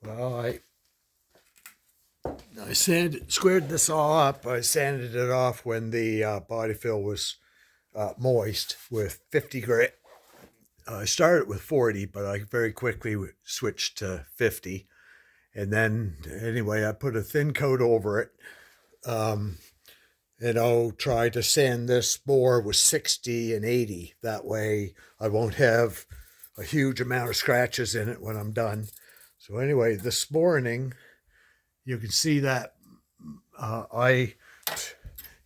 Well, I squared this all up. I sanded it off when the body fill was moist with 50 grit. I started with 40, but I very quickly switched to 50. And then, anyway, I put a thin coat over it. Um, and I'll try to sand this more with 60 and 80. That way, I won't have a huge amount of scratches in it when I'm done. So, anyway, this morning, you can see that I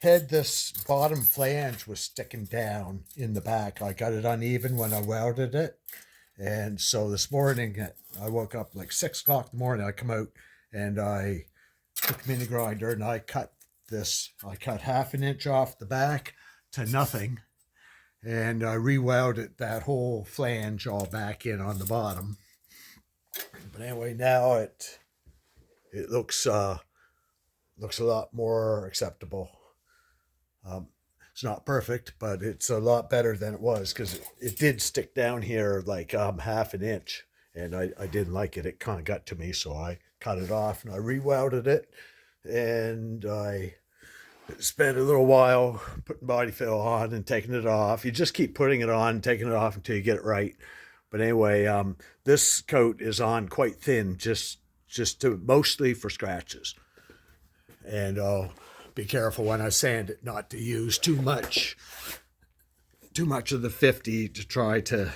had this bottom flange was sticking down in the back. I got it uneven when I welded it. And so this morning, I woke up like 6 o'clock in the morning. I come out and I took the mini grinder and I cut this. I cut half an inch off the back to nothing. And I re-welded that whole flange all back in on the bottom. But anyway, now it looks looks a lot more acceptable. It's not perfect, but it's a lot better than it was because it did stick down here like half an inch, and I didn't like it. It kind of got to me, so I cut it off and I re-welded it, and I spent a little while putting body fill on and taking it off. You just keep putting it on, taking it off until you get it right. But anyway, this coat is on quite thin, just to mostly for scratches, and I'll be careful when I sand it not to use too much of the 50 to try to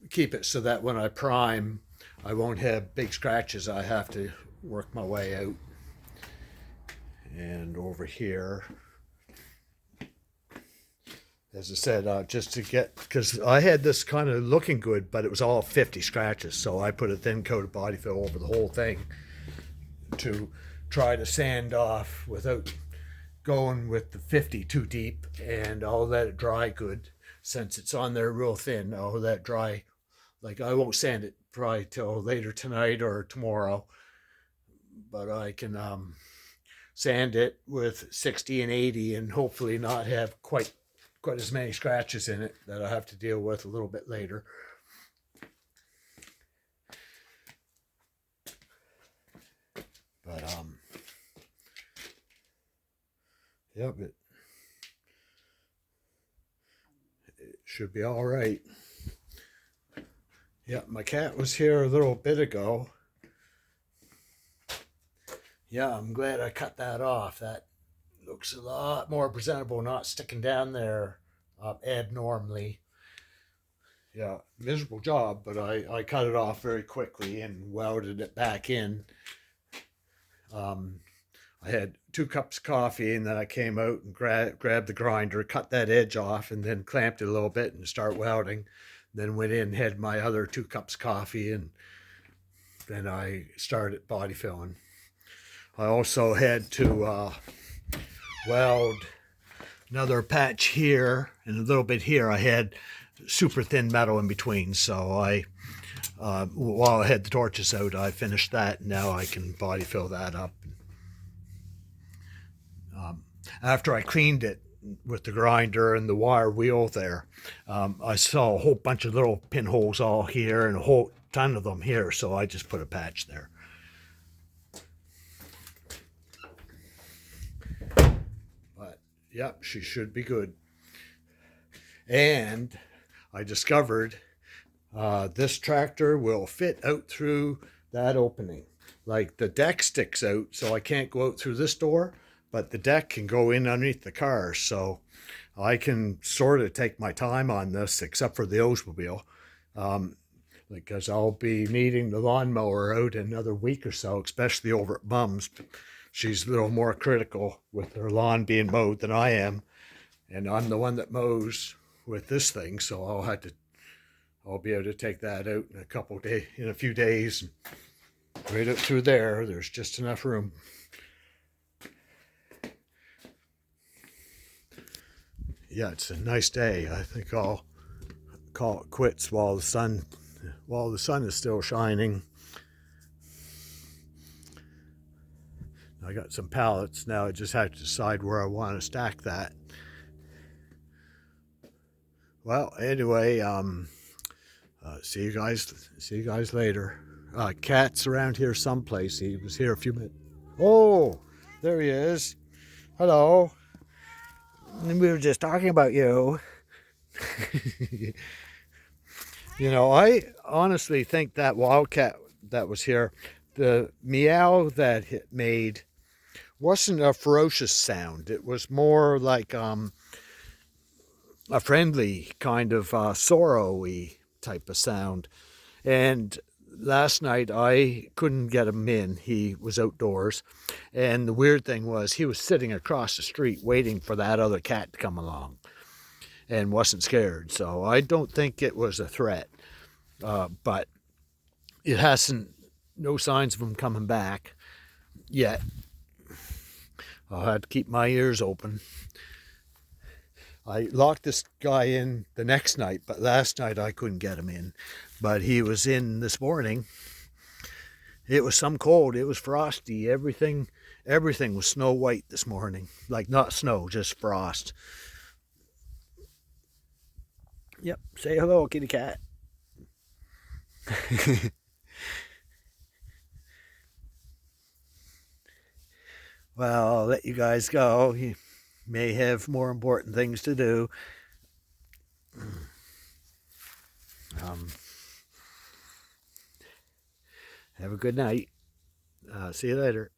keep it so that when I prime, I won't have big scratches. I have to work my way out. And over here, as I said, just to get, because I had this kind of looking good, but it was all 50 scratches. So I put a thin coat of body fill over the whole thing to try to sand off without going with the 50 too deep. And I'll let it dry good. Since it's on there real thin, I'll let it dry. Like I won't sand it probably till later tonight or tomorrow, but I can sand it with 60 and 80 and hopefully not have quite as many scratches in it that I have to deal with a little bit later. But yep, it should be all right. Yeah, my cat was here a little bit ago. Yeah, I'm glad I cut that off. That looks a lot more presentable, not sticking down there abnormally. Yeah, miserable job, but I cut it off very quickly and welded it back in. Um, I had 2 cups of coffee, and then I came out and grabbed the grinder, cut that edge off, and then clamped it a little bit and start welding. Then went in, had my other 2 cups of coffee, and then I started body filling. I also had to weld another patch here and a little bit here. I had super thin metal in between, so while I had the torches out, I finished that. And now I can body fill that up. After I cleaned it with the grinder and the wire wheel there, I saw a whole bunch of little pinholes all here and a whole ton of them here, so I just put a patch there. But yep, she should be good. And I discovered this tractor will fit out through that opening. Like the deck sticks out, so I can't go out through this door, but the deck can go in underneath the car. So I can sort of take my time on this, except for the Oldsmobile, because I'll be needing the lawnmower out in another week or so, especially over at Bum's. She's a little more critical with her lawn being mowed than I am, and I'm the one that mows with this thing, so I'll be able to take that out in a few days. Right up through there, there's just enough room. Yeah, it's a nice day. I think I'll call it quits while the sun is still shining. I got some pallets now. I just have to decide where I want to stack that. Well, anyway, see you guys. See you guys later. Cat's around here someplace. He was here a few minutes. Oh, there he is. Hello. We were just talking about you. You know, I honestly think that wildcat that was here, the meow that it made wasn't a ferocious sound. It was more like a friendly kind of sorrowy type of sound. And last night I couldn't get him in. He was outdoors. And the weird thing was he was sitting across the street waiting for that other cat to come along and wasn't scared. So I don't think it was a threat. But it hasn't, no signs of him coming back yet. I'll have to keep my ears open. I locked this guy in the next night, but last night I couldn't get him in. But he was in this morning. It was some cold. It was frosty. Everything was snow white this morning. Like not snow, just frost. Yep. Say hello, kitty cat. Well, I'll let you guys go. You may have more important things to do. Um, have a good night. See you later.